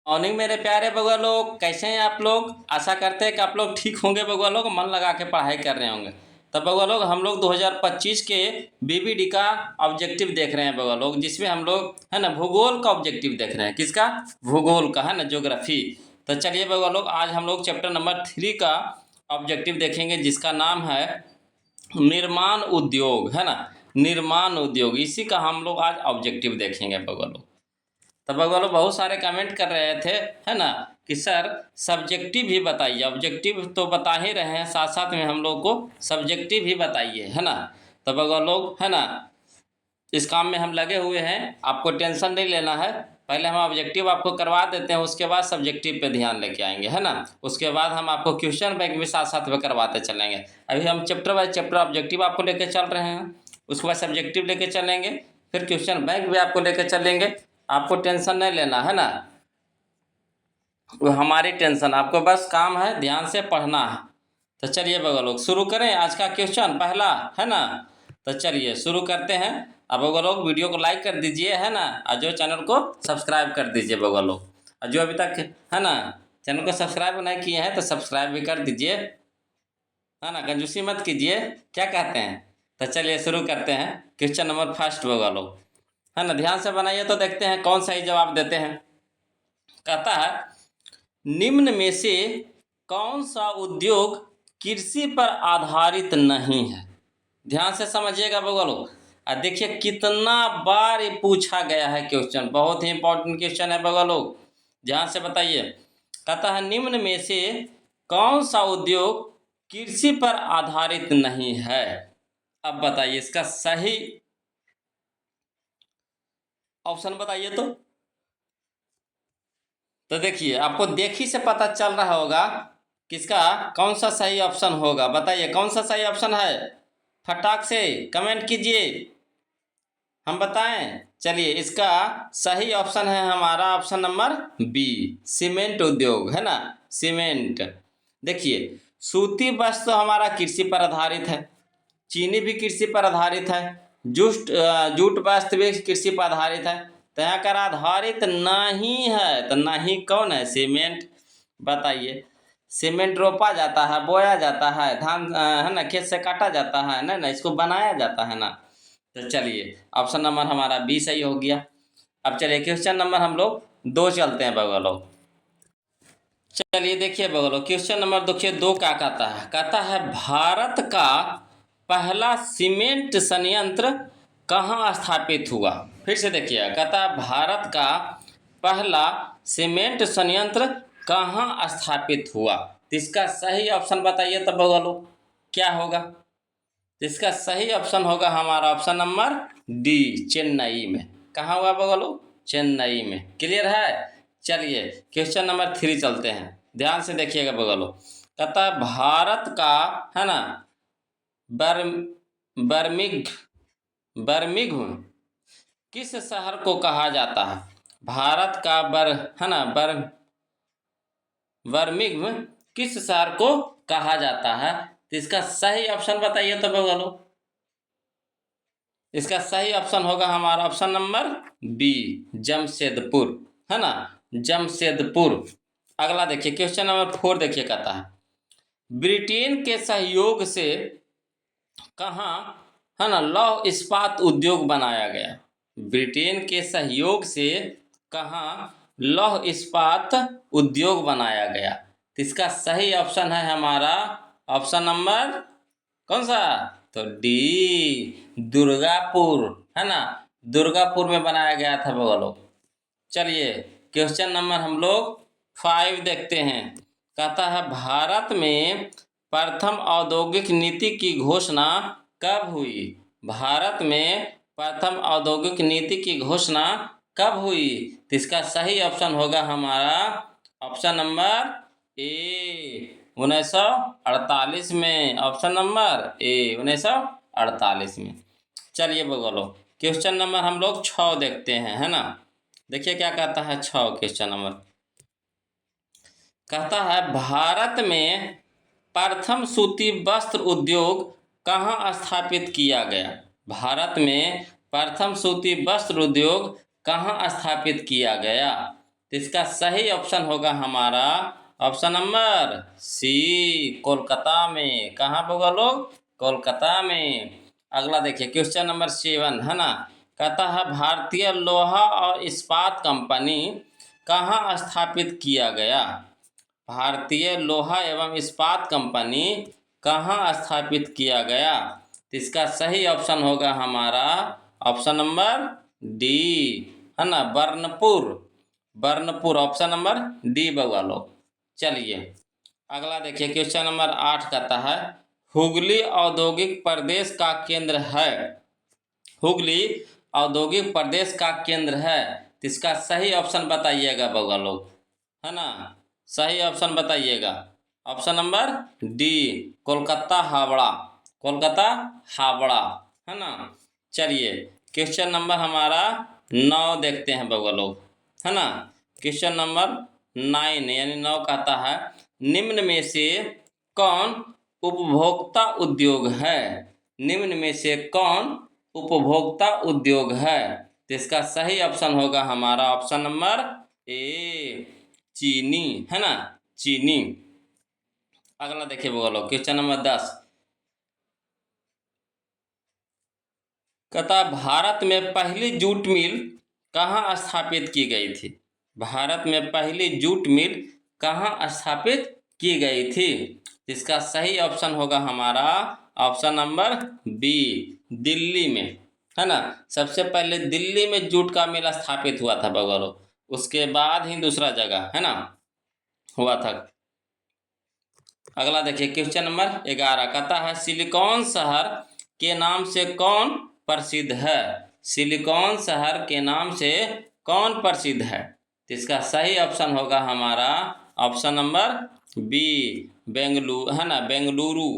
Morning मेरे प्यारे बउआ लोग, कैसे हैं आप लोग। आशा करते हैं कि आप लोग ठीक होंगे बउआ लोग, मन लगा के पढ़ाई कर रहे होंगे। तब बउआ लोग हम लोग 2025 के बीबीडी का ऑब्जेक्टिव देख रहे हैं बउआ लोग, जिसमें हम लोग है ना भूगोल का ऑब्जेक्टिव देख रहे हैं। किसका? भूगोल का, है ना, ज्योग्राफी। तो चलिए बउआ लोग, आज हम लोग चैप्टर नंबर 3 का ऑब्जेक्टिव देखेंगे, जिसका नाम है निर्माण उद्योग, है ना। निर्माण उद्योग, इसी का हम लोग आज ऑब्जेक्टिव देखेंगे बउआ लोग। तब बउआ लोग बहुत सारे कमेंट कर रहे थे, है ना, कि सर सब्जेक्टिव भी बताइए। ऑब्जेक्टिव तो बता ही रहे हैं, साथ साथ में हम लोग को सब्जेक्टिव भी बताइए, है ना। तब बउआ लोग, है ना, इस काम में हम लगे हुए हैं। आपको टेंशन नहीं लेना है। पहले हम ऑब्जेक्टिव आपको करवा देते हैं, उसके बाद सब्जेक्टिव पे ध्यान लेके आएंगे, है ना। उसके बाद हम आपको क्वेश्चन बैंक भी साथ साथ में करवाते चलेंगे। अभी हम चैप्टर बाय चैप्टर ऑब्जेक्टिव आपको लेके चल रहे हैं, उसके बाद सब्जेक्टिव लेके चलेंगे, फिर क्वेश्चन बैंक भी आपको लेके चलेंगे। आपको टेंशन नहीं लेना, है ना। वो हमारी टेंशन, आपको बस काम है ध्यान से पढ़ना है। तो चलिए बउआ लोग शुरू करें आज का क्वेश्चन पहला, है ना। तो चलिए शुरू करते हैं। अब बउआ लोग वीडियो को लाइक कर दीजिए, है ना, और जो चैनल को सब्सक्राइब कर दीजिए बउआ लोग। और जो अभी तक, है ना, चैनल को सब्सक्राइब नहीं किए हैं तो सब्सक्राइब भी कर दीजिए, है ना, कंजूसी मत कीजिए। क्या कहते हैं? तो चलिए शुरू करते हैं क्वेश्चन नंबर फर्स्ट बउआ लोग, है ना। ध्यान से बनाइए तो देखते हैं कौन सही जवाब देते हैं। कहता है निम्न में से कौन सा उद्योग कृषि पर आधारित नहीं है। ध्यान से समझिएगा बउआ लोग। और देखिए कितना बार ये पूछा गया है क्वेश्चन, बहुत ही इंपॉर्टेंट क्वेश्चन है बउआ लोग। ध्यान से बताइए। कहता है निम्न में से कौन सा उद्योग कृषि पर आधारित नहीं है। अब बताइए इसका सही ऑप्शन बताइए तो देखिए आपको देखी से पता चल रहा होगा किसका कौन सा सही ऑप्शन होगा। बताइए कौन सा सही ऑप्शन है, फटाक से कमेंट कीजिए, हम बताएं। चलिए इसका सही ऑप्शन है हमारा ऑप्शन नंबर बी, सीमेंट उद्योग, है ना। सीमेंट। देखिए सूती वस्त्र तो हमारा कृषि पर आधारित है, चीनी भी कृषि पर आधारित है, जूट वस्त्र भी कृषि पर आधारित है। तो यहाँ कर आधारित नहीं है, तो नहीं कौन है? सीमेंट। बताइए सीमेंट रोपा जाता है, बोया जाता है, धान है ना, खेत से काटा जाता है ना, इसको बनाया जाता है ना। तो चलिए ऑप्शन नंबर हमारा बी सही हो गया। अब चलिए क्वेश्चन नंबर हम लोग 2 चलते हैं बगल लोग। चलिए देखिए बगल लोग, क्वेश्चन नंबर देखिए 2 क्या कहता है। कहता है भारत का पहला सीमेंट संयंत्र कहाँ स्थापित हुआ। फिर से देखिए, कहता है भारत का पहला सीमेंट संयंत्र कहाँ स्थापित हुआ। तो इसका सही ऑप्शन बताइए तब बगल लोग क्या होगा। तो इसका सही ऑप्शन होगा हमारा ऑप्शन नंबर डी, चेन्नई में। कहाँ हुआ बगलो? चेन्नई में। क्लियर है। चलिए क्वेश्चन नंबर 3 चलते हैं, ध्यान से देखिएगा बगलो। कहता है भारत का, है ना, बर बर्मिघ बर्मिघ किस शहर को कहा जाता है। भारत का है ना, बर्मिघ किस शहर को कहा जाता है। तो इसका सही ऑप्शन बताइए तो बगलो। इसका सही ऑप्शन होगा हमारा ऑप्शन नंबर बी, जमशेदपुर, है ना, जमशेदपुर। अगला देखिए क्वेश्चन नंबर 4 देखिए, कहता है ब्रिटेन के सहयोग से कहाँ, है ना, लौह इस्पात उद्योग बनाया गया। ब्रिटेन के सहयोग से कहाँ लौह इस्पात उद्योग बनाया गया। तो इसका सही ऑप्शन है हमारा ऑप्शन नंबर कौन सा? तो डी, दुर्गापुर, है ना, दुर्गापुर में बनाया गया था बगलो। चलिए क्वेश्चन नंबर हम लोग 5 देखते हैं। कहता है भारत में प्रथम औद्योगिक नीति की घोषणा कब हुई। भारत में प्रथम औद्योगिक नीति की घोषणा कब हुई। तो इसका सही ऑप्शन होगा हमारा ऑप्शन नंबर ए, 1948 में। ऑप्शन नंबर ए, 1948 में। चलिए बगलो क्वेश्चन नंबर हम लोग 6 देखते हैं, है ना। देखिए क्या कहता है 6 क्वेश्चन नंबर। कहता है भारत में प्रथम सूती वस्त्र उद्योग कहाँ स्थापित किया गया। भारत में प्रथम सूती वस्त्र उद्योग कहाँ स्थापित किया गया। तो इसका सही ऑप्शन होगा हमारा ऑप्शन नंबर सी, कोलकाता में। कहाँ पे होगा लोग? कोलकाता में। अगला देखिए क्वेश्चन नंबर 7 है ना, कहता है भारतीय लोहा और इस्पात कंपनी कहाँ स्थापित किया गया? भारतीय लोहा एवं इस्पात कंपनी कहाँ स्थापित किया गया? तो इसका सही ऑप्शन होगा हमारा ऑप्शन नंबर डी, है ना, Burnpur. Burnpur option number D बउआ लोग। चलिए अगला देखिए क्वेश्चन नंबर 8 कहता है हुगली औद्योगिक प्रदेश का केंद्र है। हुगली औद्योगिक प्रदेश का केंद्र है, तो इसका सही ऑप्शन बताइएगा बउआ लोग, है ना। सही ऑप्शन बताइएगा। Option number D, Kolkata Howrah. Kolkata Howrah, है ना। चलिए क्वेश्चन नंबर हमारा 9 देखते हैं बउआ लोग, है ना। क्वेश्चन नंबर 9 यानी 9 कहता है निम्न में से कौन उपभोक्ता उद्योग है? निम्न में से कौन उपभोक्ता उद्योग है? तो इसका सही ऑप्शन होगा हमारा ऑप्शन नंबर ए, चीनी, है ना, चीनी। अगला देखिए बोलो क्वेश्चन नंबर 10 कहता भारत में पहली जूट मिल कहाँ स्थापित की गई थी? भारत में पहली जूट मिल कहाँ स्थापित की गई थी? इसका सही ऑप्शन होगा हमारा ऑप्शन नंबर बी, दिल्ली में, है ना। सबसे पहले दिल्ली में जूट का मिल स्थापित हुआ था बगलो, उसके बाद ही दूसरा जगह, है ना, हुआ था। अगला देखिए क्वेश्चन नंबर 11 कहता है सिलिकॉन शहर के नाम से कौन प्रसिद्ध है? सिलिकॉन शहर के नाम से कौन प्रसिद्ध है? तो इसका सही ऑप्शन होगा हमारा ऑप्शन नंबर बी, बेंगलुरु, है ना, बेंगलुरु।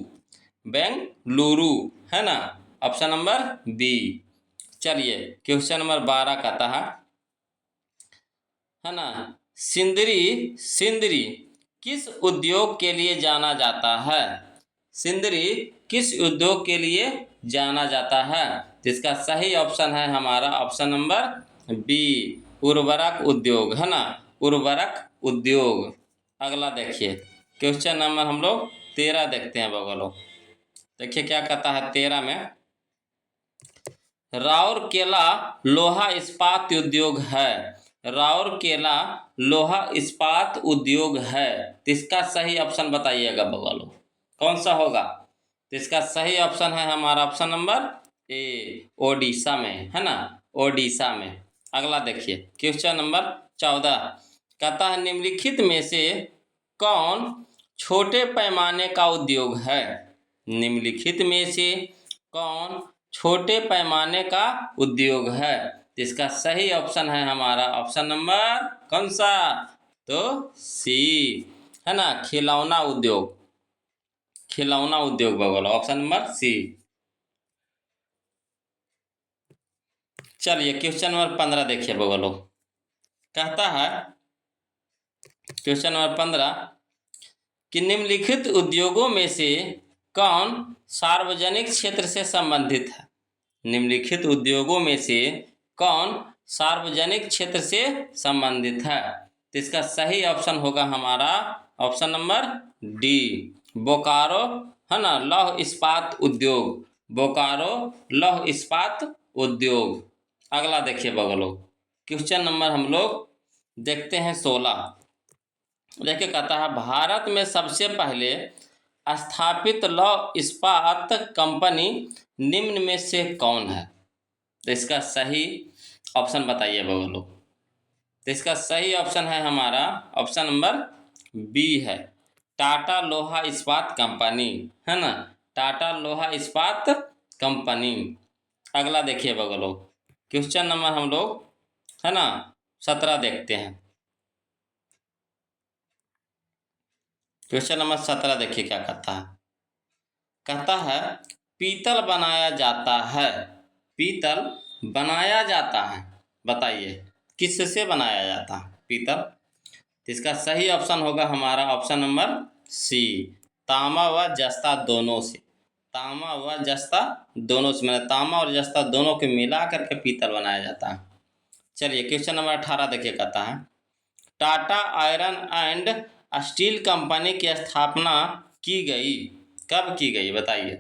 बेंगलुरु, है ना, ऑप्शन नंबर बी। चलिए क्वेश्चन नंबर 12 कहता है ना, सिंदरी सिंदरी किस उद्योग के लिए जाना जाता है? सिंदरी किस उद्योग के लिए जाना जाता है? जिसका सही ऑप्शन है हमारा ऑप्शन नंबर बी, उर्वरक उद्योग, है ना, उर्वरक उद्योग। अगला देखिए क्वेश्चन नंबर हम लोग 13 देखते हैं बगलो। देखिए क्या कहता है 13 में, राउरकेला लोहा इस्पात उद्योग है। राउरकेला लोहा इस्पात उद्योग है, तो इसका सही ऑप्शन बताइएगा बगलो, कौन सा होगा? तो इसका सही ऑप्शन है हमारा ऑप्शन नंबर ए, ओडिशा में, है ना, ओडिशा में। अगला देखिए क्वेश्चन नंबर 14 कहता है निम्नलिखित में से कौन छोटे पैमाने का उद्योग है? निम्नलिखित में से कौन छोटे पैमाने का उद्योग है? तो इसका सही ऑप्शन है हमारा ऑप्शन नंबर कौन सा? तो सी, है ना, खिलौना उद्योग। खिलौना उद्योग बगल ऑप्शन नंबर सी। चलिए क्वेश्चन नंबर 15 देखिए बगलो, कहता है क्वेश्चन नंबर 15 कि निम्नलिखित उद्योगों में से कौन सार्वजनिक क्षेत्र से संबंधित है? निम्नलिखित उद्योगों में से कौन सार्वजनिक क्षेत्र से संबंधित है? तो इसका सही ऑप्शन होगा हमारा ऑप्शन नंबर डी, बोकारो, है ना, लौह इस्पात उद्योग। बोकारो लौह इस्पात उद्योग। अगला देखिए बगलो क्वेश्चन नंबर हम लोग देखते हैं 16। देखिए कहता है भारत में सबसे पहले स्थापित लौह इस्पात कंपनी निम्न में से कौन है? तो इसका सही ऑप्शन बताइए बगलो। तो इसका सही ऑप्शन है हमारा ऑप्शन नंबर बी है, टाटा लोहा इस्पात कंपनी, है ना, टाटा लोहा इस्पात कंपनी। अगला देखिए बगलो क्वेश्चन नंबर हम लोग, है ना, 17 देखते हैं। क्वेश्चन नंबर 17 देखिए क्या कहता है, कहता है पीतल बनाया जाता है। पीतल बनाया जाता है, बताइए किससे बनाया जाता है पीतल? तो इसका सही ऑप्शन होगा हमारा ऑप्शन नंबर सी, तांबा व जस्ता दोनों से। तांबा व जस्ता दोनों से, मतलब तांबा और जस्ता दोनों को मिला करके पीतल बनाया जाता है। चलिए क्वेश्चन नंबर 18 देखिए कहता है Tata iron and steel company की स्थापना की गई? कब की गई बताइए।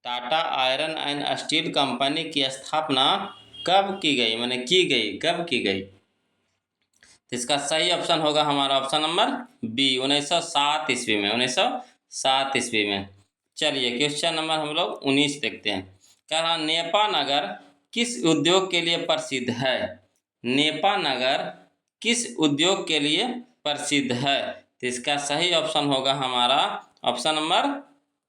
Tata iron and steel company की स्थापना कब की गई, माने की गई, कब की गई? तो इसका सही ऑप्शन होगा हमारा ऑप्शन नंबर बी, 1907 ईस्वी में, 1907 ईस्वी में। चलिए क्वेश्चन नंबर हम लोग 19 देखते हैं। कह रहा नेपा नगर किस उद्योग के लिए प्रसिद्ध है? नेपा नगर किस उद्योग के लिए प्रसिद्ध है? तो इसका सही ऑप्शन होगा हमारा ऑप्शन नंबर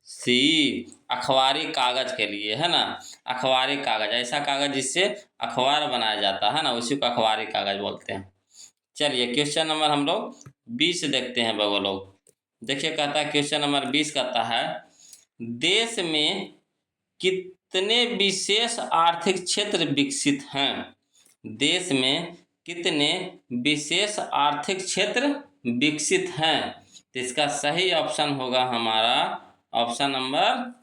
सी, अखबारी कागज के लिए, है ना। अखबारी कागज, ऐसा कागज जिससे अखबार बनाया जाता है ना, उसी को अखबारी कागज बोलते हैं। चलिए क्वेश्चन नंबर हम लोग 20 देखते हैं बगो लोग। देखिए कहता है क्वेश्चन नंबर 20 कहता है देश में कितने विशेष आर्थिक क्षेत्र विकसित हैं? देश में कितने विशेष आर्थिक क्षेत्र विकसित हैं? तो इसका सही ऑप्शन होगा हमारा ऑप्शन नंबर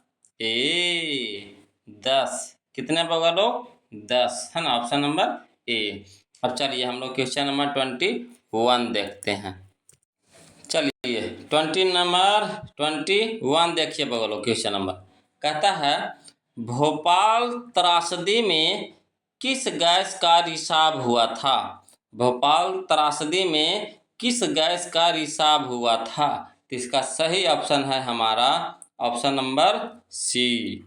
ए, 10। कितने बगल लोग? 10, है ना, ऑप्शन नंबर ए। अब चलिए हम लोग क्वेश्चन नंबर 21 देखते हैं। चलिए 21 देखिए बगलो क्वेश्चन नंबर। कहता है भोपाल त्रासदी में किस गैस का रिसाव हुआ था? भोपाल त्रासदी में किस गैस का रिसाव हुआ था? तो इसका सही ऑप्शन है हमारा ऑप्शन नंबर सी,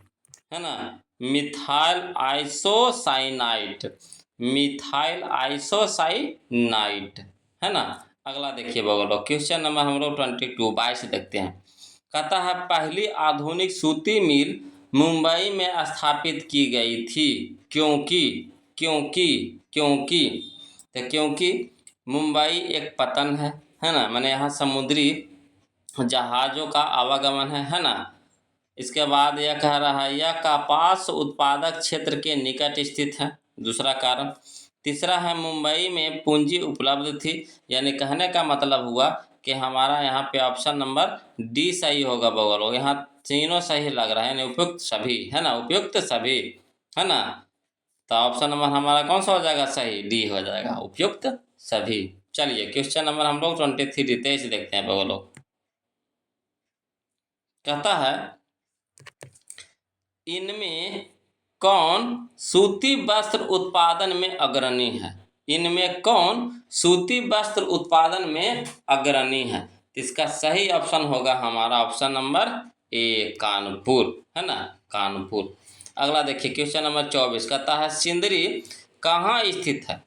है ना, मिथाइल आइसोसाइनाइड, मिथाइल आइसोसाइनाइड, है ना। अगला देखिए बगलो क्वेश्चन नंबर हम लोग 22 देखते हैं। कहता है पहली आधुनिक सूती मिल मुंबई में स्थापित की गई थी क्योंकि क्योंकि क्योंकि तो क्योंकि मुंबई एक पतन है ना, माने यहाँ समुद्री जहाज़ों का आवागमन है ना। इसके बाद यह कह रहा है यह कपास उत्पादक क्षेत्र के निकट स्थित है, दूसरा कारण। तीसरा है मुंबई में पूंजी उपलब्ध थी, यानी कहने का मतलब हुआ कि हमारा यहाँ पे ऑप्शन नंबर डी सही होगा बगल। यहाँ तीनों सही लग रहा है, यानी उपयुक्त सभी, है ना, उपयुक्त सभी, है ना। तो ऑप्शन नंबर हमारा कौन सा हो जाएगा सही? डी हो जाएगा, उपयुक्त सभी। चलिए क्वेश्चन नंबर हम लोग 23 देखते हैं बगलो। कहता है इनमें कौन सूती वस्त्र उत्पादन में अग्रणी है? इनमें कौन सूती वस्त्र उत्पादन में अग्रणी है? इसका सही ऑप्शन होगा हमारा ऑप्शन नंबर ए, कानपुर, है ना, कानपुर। अगला देखिए क्वेश्चन नंबर 24 कहता है सिंदरी कहाँ स्थित है?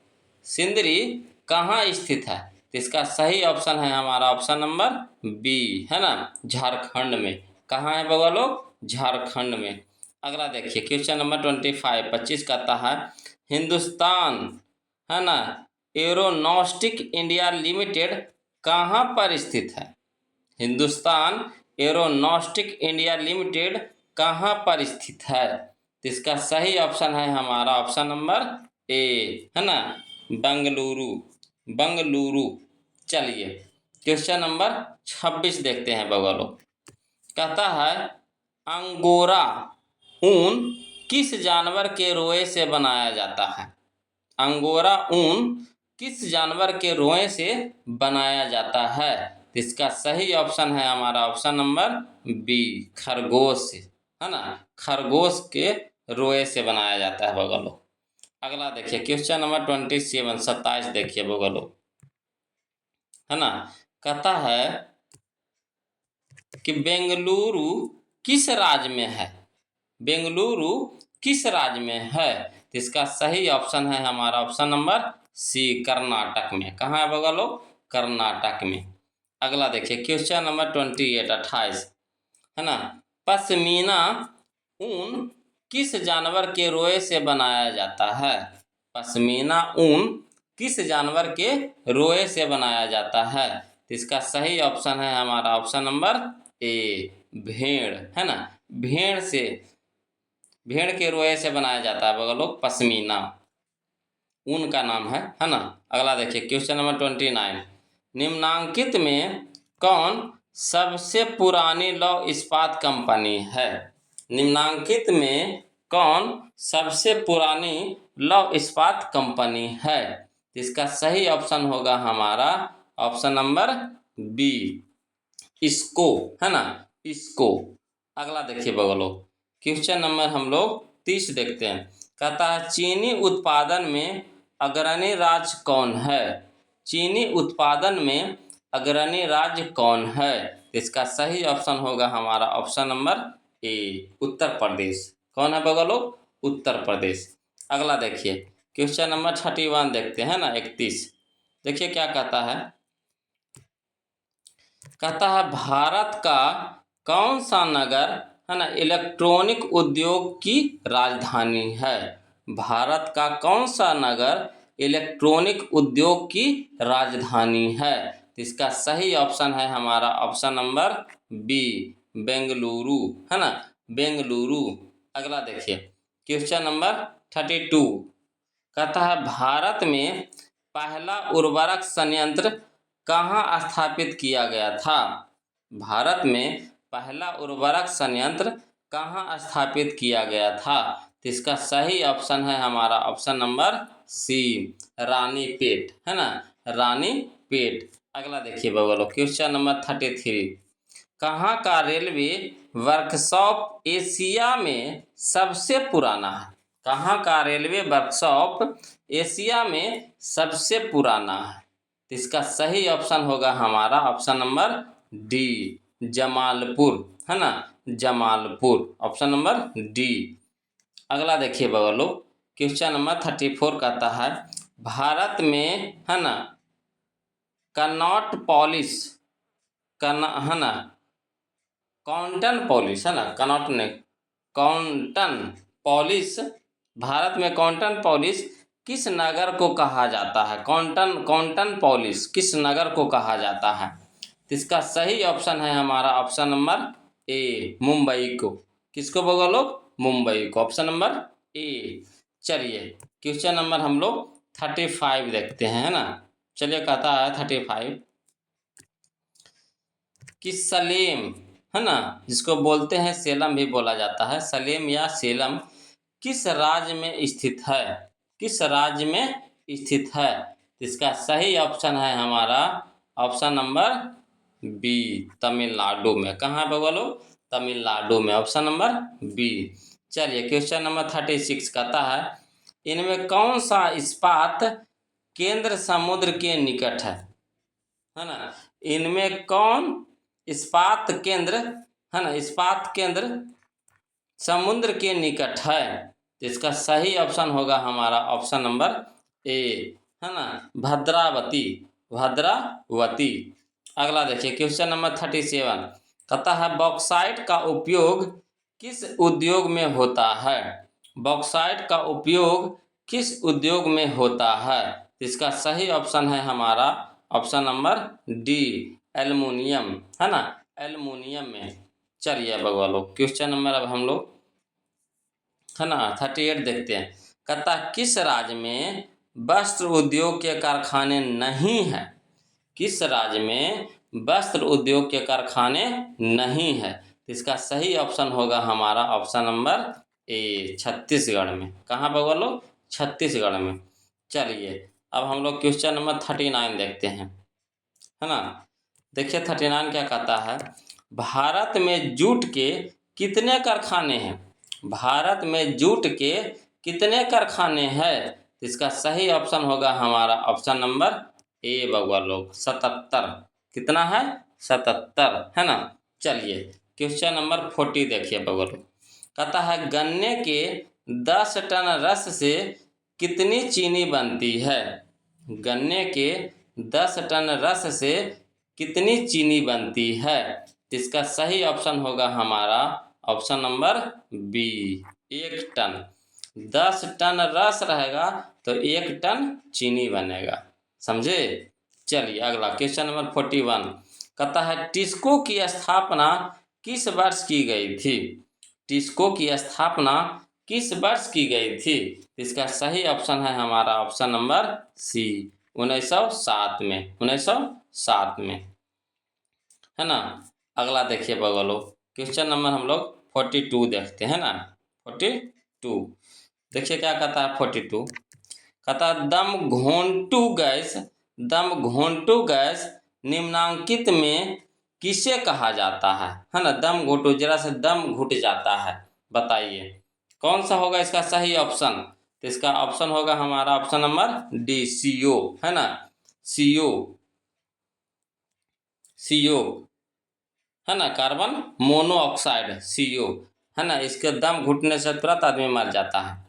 सिंदरी कहाँ स्थित है? तो इसका सही ऑप्शन है हमारा ऑप्शन नंबर बी, है ना, झारखंड में। कहाँ है बगलो? झारखंड में। अगला देखिए क्वेश्चन नंबर 25 कहता है हिंदुस्तान, है ना, एरोनॉस्टिक इंडिया लिमिटेड कहाँ पर स्थित है? हिंदुस्तान एरोनॉस्टिक इंडिया लिमिटेड कहाँ पर स्थित है? तो इसका सही ऑप्शन है हमारा ऑप्शन नंबर ए, है ना, बेंगलुरु, बेंगलुरु। चलिए क्वेश्चन नंबर 26 देखते हैं बगलो। कहता है अंगोरा ऊन किस जानवर के रोए से बनाया जाता है? अंगोरा ऊन किस जानवर के रोए से बनाया जाता है? इसका सही ऑप्शन है हमारा ऑप्शन नंबर बी, खरगोश से, है ना, खरगोश के रोए से बनाया जाता है बगलो। अगला देखिए क्वेश्चन नंबर 27 देखिए बगलो, है ना। कहता है कि बेंगलुरु किस राज्य में है? बेंगलुरु किस राज्य में है? तो इसका सही ऑप्शन है हमारा ऑप्शन नंबर सी, कर्नाटक में। कहाँ है बगलो? कर्नाटक में। अगला देखिए क्वेश्चन नंबर 28, है ना, पश्मीना ऊन किस जानवर के रोए से बनाया जाता है? पश्मीना ऊन किस जानवर के रोए से बनाया जाता है? तो इसका सही ऑप्शन है हमारा ऑप्शन नंबर ए, भेड़, है ना, भेड़ से, भेड़ के रोए से बनाया जाता है बगलो पश्मीना, ऊन का नाम है ना। अगला देखिए क्वेश्चन नंबर 29, निम्नांकित में कौन सबसे पुरानी लौह इस्पात कंपनी है? निम्नांकित में कौन सबसे पुरानी लौह इस्पात कंपनी है? तो इसका सही ऑप्शन होगा हमारा ऑप्शन नंबर बी, इसको, है ना, इसको। अगला देखिए बगलो, क्वेश्चन नंबर हम लोग 30 देखते हैं। कहता है चीनी उत्पादन में अग्रणी राज्य कौन है? चीनी उत्पादन में अग्रणी राज्य कौन है? इसका सही ऑप्शन होगा हमारा option number A, Uttar Pradesh. कौन है बगलो? उत्तर प्रदेश। अगला देखिए क्वेश्चन नंबर 31 देखते हैं ना, 31। देखिए क्या कहता है। कहता है भारत का कौन सा नगर, है ना, इलेक्ट्रॉनिक उद्योग की राजधानी है? भारत का कौन सा नगर इलेक्ट्रॉनिक उद्योग की राजधानी है? तो इसका सही ऑप्शन है हमारा ऑप्शन नंबर बी, बेंगलुरु, है ना, बेंगलुरु। अगला देखिए क्वेश्चन नंबर 32। कहता है भारत में पहला उर्वरक संयंत्र कहाँ स्थापित किया गया था? भारत में पहला उर्वरक संयंत्र कहाँ स्थापित किया गया था? तो इसका सही ऑप्शन है हमारा ऑप्शन नंबर सी, रानीपेट, है ना, रानीपेट। अगला देखिए बगलो क्वेश्चन नंबर 33। कहाँ का रेलवे वर्कशॉप एशिया में सबसे पुराना है? कहाँ का रेलवे वर्कशॉप एशिया में सबसे पुराना है? तो इसका सही ऑप्शन होगा हमारा ऑप्शन नंबर डी, जमालपुर, है ना, जमालपुर, ऑप्शन नंबर डी। अगला देखिए बगलो क्वेश्चन नंबर 34 कहता है भारत में, है ना, कनॉट पॉलिश, है ना, कॉटन पॉलिश, है ना, कनॉट ने कॉटन पॉलिश, भारत में कॉटन पॉलिश किस नगर को कहा जाता है? कॉटन पॉलिश किस नगर को कहा जाता है? तो इसका सही ऑप्शन है हमारा ऑप्शन नंबर ए, मुंबई को। किसको बोलो? मुंबई को, ऑप्शन नंबर ए। चलिए क्वेश्चन नंबर हम लोग 35 देखते हैं, है ना। चलिए कहता है 35 कि सलेम, है ना, जिसको बोलते हैं सेलम भी बोला जाता है, सलेम या सेलम किस राज्य में स्थित है? किस राज्य में स्थित है? इसका सही ऑप्शन है हमारा ऑप्शन नंबर बी, तमिलनाडु में। कहाँ पे बोलो? तमिलनाडु में, ऑप्शन नंबर बी। चलिए क्वेश्चन नंबर 36 कहता है इनमें कौन सा इस्पात केंद्र समुद्र के निकट है ना? इनमें कौन इस्पात केंद्र, है ना, इस्पात केंद्र समुद्र के निकट है? तो इसका सही ऑप्शन होगा हमारा ऑप्शन नंबर ए, है ना, भद्रावती, भद्रावती। अगला देखिए क्वेश्चन नंबर 37 कहता है बॉक्साइट का उपयोग किस उद्योग में होता है? बॉक्साइट का उपयोग किस उद्योग में होता है? इसका सही ऑप्शन है हमारा ऑप्शन नंबर डी, एल्युमिनियम, है ना, एल्युमिनियम में। चलिए बगवा क्वेश्चन नंबर अब हम लोग, है ना, 38 देखते हैं। कहता किस राज्य में वस्त्र उद्योग के कारखाने नहीं है? किस राज्य में वस्त्र उद्योग के कारखाने नहीं है? इसका सही ऑप्शन होगा हमारा ऑप्शन नंबर ए, छत्तीसगढ़ में। कहाँ बगलो? छत्तीसगढ़ में। चलिए अब हम लोग क्वेश्चन नंबर 39 देखते हैं, है ना। देखिए 39 क्या कहता है भारत में जूट के कितने कारखाने हैं? भारत में जूट के कितने कारखाने हैं? इसका सही ऑप्शन होगा हमारा ऑप्शन नंबर ए बगवा लोग, 77। कितना है? 77, है ना। चलिए क्वेश्चन नंबर 40 देखिए बगवा लोग। कहता है गन्ने के 10 टन रस से कितनी चीनी बनती है? गन्ने के 10 टन रस से कितनी चीनी बनती है? इसका सही ऑप्शन होगा हमारा option number B, 1 ton. 10 ton रस रहेगा तो 1 टन चीनी बनेगा, समझे। चलिए अगला क्वेश्चन नंबर 41 कहता है टिस्को की स्थापना किस वर्ष की गई थी? टिस्को की स्थापना किस वर्ष की गई थी? इसका सही ऑप्शन है हमारा ऑप्शन नंबर सी, 1907 में, 1907 में, है ना। अगला देखिए बगलो क्वेश्चन नंबर हम लोग 42 देखते हैं ना, 42। देखिए क्या कहता है 42। कहता दम घोंटू गैस निम्नांकित में किसे कहा जाता है ना। दम घोंटू, जरा से दम घुट जाता है, बताइए कौन सा होगा इसका सही ऑप्शन। तो इसका ऑप्शन होगा हमारा ऑप्शन नंबर डी, CO, है ना। CO, CO, है ना, कार्बन मोनोऑक्साइड, CO, है ना। इसके दम घुटने से तुरंत आदमी मर जाता है।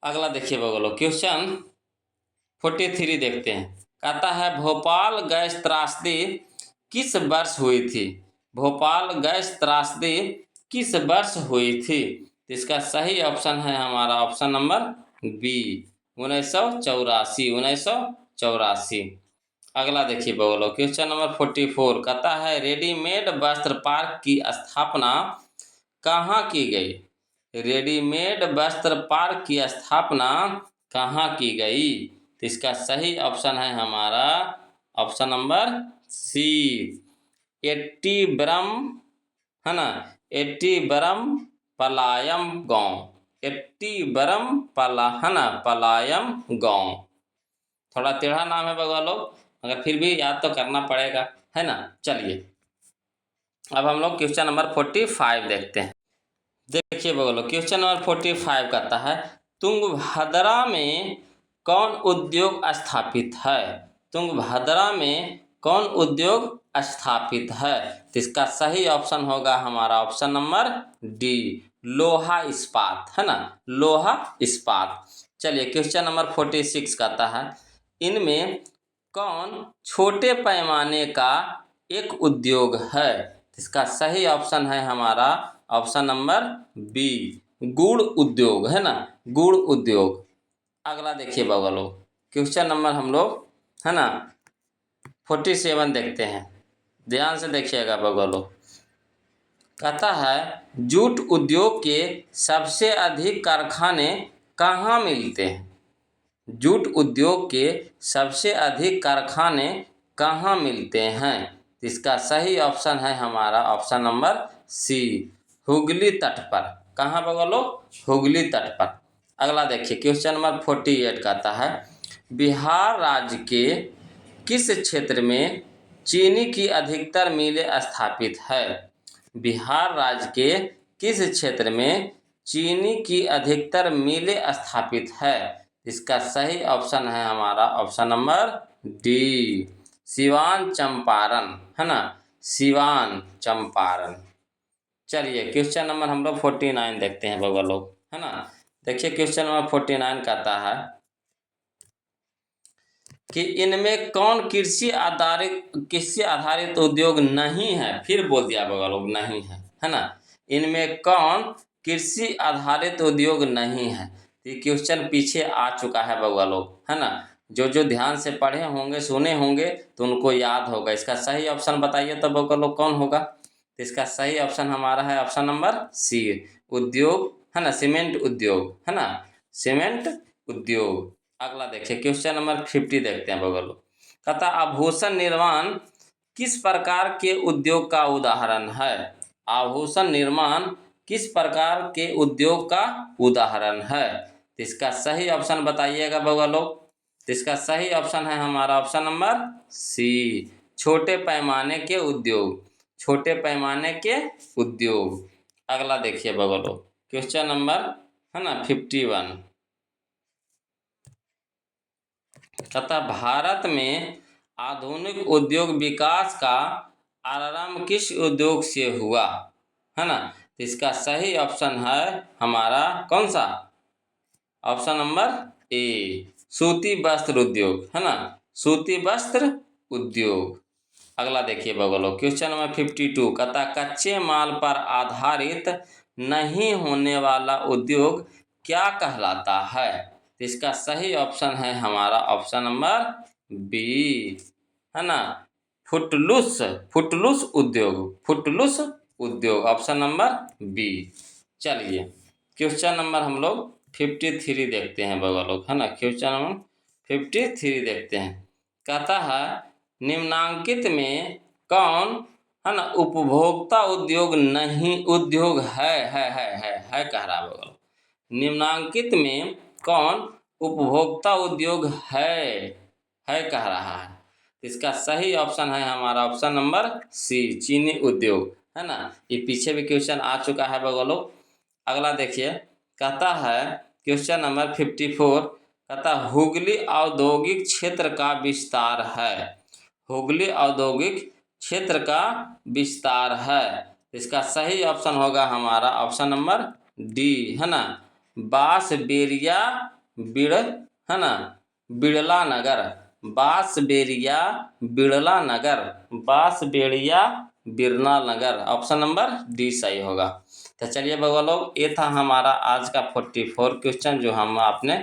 अगला देखिए बगलो, क्वेश्चन 43 देखते हैं। कहता है भोपाल गैस त्रासदी किस वर्ष हुई थी। भोपाल गैस त्रासदी किस वर्ष हुई थी। तो इसका सही ऑप्शन है हमारा ऑप्शन नंबर बी, 1984, 1984। अगला देखिए बोलो, क्वेश्चन नंबर 44 कहता है रेडीमेड वस्त्र पार्क की स्थापना कहाँ की गई। रेडीमेड वस्त्र पार्क की स्थापना कहाँ की गई। तो इसका सही ऑप्शन है हमारा ऑप्शन नंबर सी, एट्टीब्रम, है ना, एट्टीब्रम पलायम गांव, एट्टीब्रम पला, है ना, पलायम गांव। थोड़ा टेढ़ा नाम है बगवा लोग, मगर फिर भी याद तो करना पड़ेगा, है ना। चलिए अब हम लोग क्वेश्चन नंबर 45 देखते हैं। देखिए बगलो, क्वेश्चन नंबर 45 कहता है तुंगभद्रा में कौन उद्योग स्थापित है। तुंगभद्रा में कौन उद्योग स्थापित है। तो इसका सही ऑप्शन होगा हमारा ऑप्शन नंबर डी, लोहा इस्पात, है ना, लोहा इस्पात। चलिए क्वेश्चन नंबर 46 कहता है इनमें कौन छोटे पैमाने का एक उद्योग है। इसका सही ऑप्शन है हमारा ऑप्शन नंबर बी, गुड़ उद्योग, है ना, गुड़ उद्योग। अगला देखिए बगलो, क्वेश्चन नंबर हम लोग, है ना, 47 देखते हैं। ध्यान से देखिएगा बगलो, कहता है जूट उद्योग के सबसे अधिक कारखाने कहाँ मिलते हैं। जूट उद्योग के सबसे अधिक कारखाने कहाँ मिलते हैं। इसका सही ऑप्शन है हमारा ऑप्शन नंबर सी, हुगली तट पर। कहाँ बगलो, हुगली तट पर। अगला देखिए क्वेश्चन नंबर 48 कहता है बिहार राज्य के किस क्षेत्र में चीनी की अधिकतर मिलें स्थापित है। बिहार राज्य के किस क्षेत्र में चीनी की अधिकतर मिलें स्थापित है। इसका सही ऑप्शन है हमारा option number D, Siwan Champaran, है ना, सिवान चंपारण। चलिए क्वेश्चन नंबर हम लोग 49 देखते हैं बगल लोग, है ना। देखिए क्वेश्चन नंबर 49 कहता है कि इनमें कौन कृषि आधारित उद्योग नहीं है। फिर बोल दिया बगल लोग नहीं है ना। इनमें कौन कृषि आधारित उद्योग नहीं है। ये क्वेश्चन पीछे आ चुका है बगल लोग, है ना। जो ध्यान से पढ़े होंगे, सुने होंगे तो उनको याद होगा। इसका सही ऑप्शन बताइए तो बगल लोग कौन होगा। तो इसका सही ऑप्शन हमारा है ऑप्शन नंबर सी, उद्योग, है ना, सीमेंट उद्योग, है ना, सीमेंट उद्योग। अगला देखिए क्वेश्चन नंबर 50 देखते हैं बगल। कहता आभूषण निर्माण किस प्रकार के उद्योग का उदाहरण है। आभूषण निर्माण किस प्रकार के उद्योग का उदाहरण है। तो इसका सही ऑप्शन बताइएगा बगल लोग। तो इसका सही ऑप्शन है हमारा ऑप्शन नंबर सी, छोटे पैमाने के उद्योग, छोटे पैमाने के उद्योग। अगला देखिए बगल लोग, क्वेश्चन नंबर, है ना, 51 तथा भारत में आधुनिक उद्योग विकास का आरंभ किस उद्योग से हुआ, है ना। तो इसका सही ऑप्शन है हमारा कौन सा, ऑप्शन नंबर ए, सूती वस्त्र उद्योग, है ना, सूती वस्त्र उद्योग। अगला देखिए बगलो, क्वेश्चन नंबर 52 कहता कच्चे माल पर आधारित नहीं होने वाला उद्योग क्या कहलाता है। तो इसका सही ऑप्शन है हमारा ऑप्शन नंबर बी, है ना, फुटलूस, फुटलूस उद्योग, फुटलूस उद्योग, ऑप्शन नंबर बी। चलिए क्वेश्चन नंबर हम लोग 53 देखते हैं बगल लोग, है ना। क्वेश्चन नंबर 53 देखते हैं। कहता है निम्नांकित में कौन, है ना, उपभोक्ता उद्योग नहीं, उद्योग है कह रहा बगल। निम्नांकित में कौन उपभोक्ता उद्योग है कह रहा है। इसका सही ऑप्शन है हमारा ऑप्शन नंबर सी, चीनी उद्योग, है ना। ये पीछे भी क्वेश्चन आ चुका है बगल लोग। अगला देखिए, कहता है क्वेश्चन नंबर 54, कहता हुगली औद्योगिक क्षेत्र का विस्तार है। हुगली औद्योगिक क्षेत्र का विस्तार है। इसका सही ऑप्शन होगा हमारा ऑप्शन नंबर डी, है ना, बांसबेरिया बिड़, है ना, बिड़ला नगर, बांसबेरिया बिड़ला नगर, बांसबेरिया बिरला नगर, ऑप्शन नंबर डी सही होगा। तो चलिए बउआ लोग, ये था हमारा आज का 44 क्वेश्चन जो हम आपने,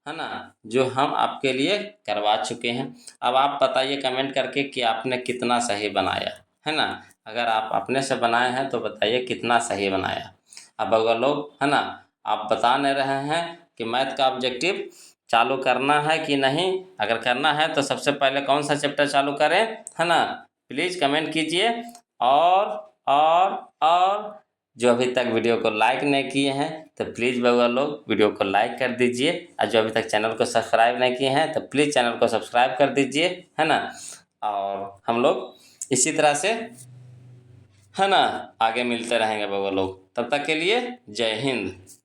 है ना, जो हम आपके लिए करवा चुके हैं। अब आप बताइए कमेंट करके कि आपने कितना सही बनाया, है ना। अगर आप अपने से बनाए हैं तो बताइए कितना सही बनाया। अब बउआ लोग, है ना, आप बता नहीं रहे हैं कि मैथ का ऑब्जेक्टिव चालू करना है कि नहीं। अगर करना है तो सबसे पहले कौन सा चैप्टर चालू करें, है ना, प्लीज़ कमेंट कीजिए। और जो अभी तक वीडियो को लाइक नहीं किए हैं तो प्लीज़ बउआ लोग वीडियो को लाइक कर दीजिए, और जो अभी तक चैनल को सब्सक्राइब नहीं किए हैं तो प्लीज़ चैनल को सब्सक्राइब कर दीजिए, है ना। और हम लोग इसी तरह से, है ना, आगे मिलते रहेंगे बउआ लोग। तब तक के लिए जय हिंद।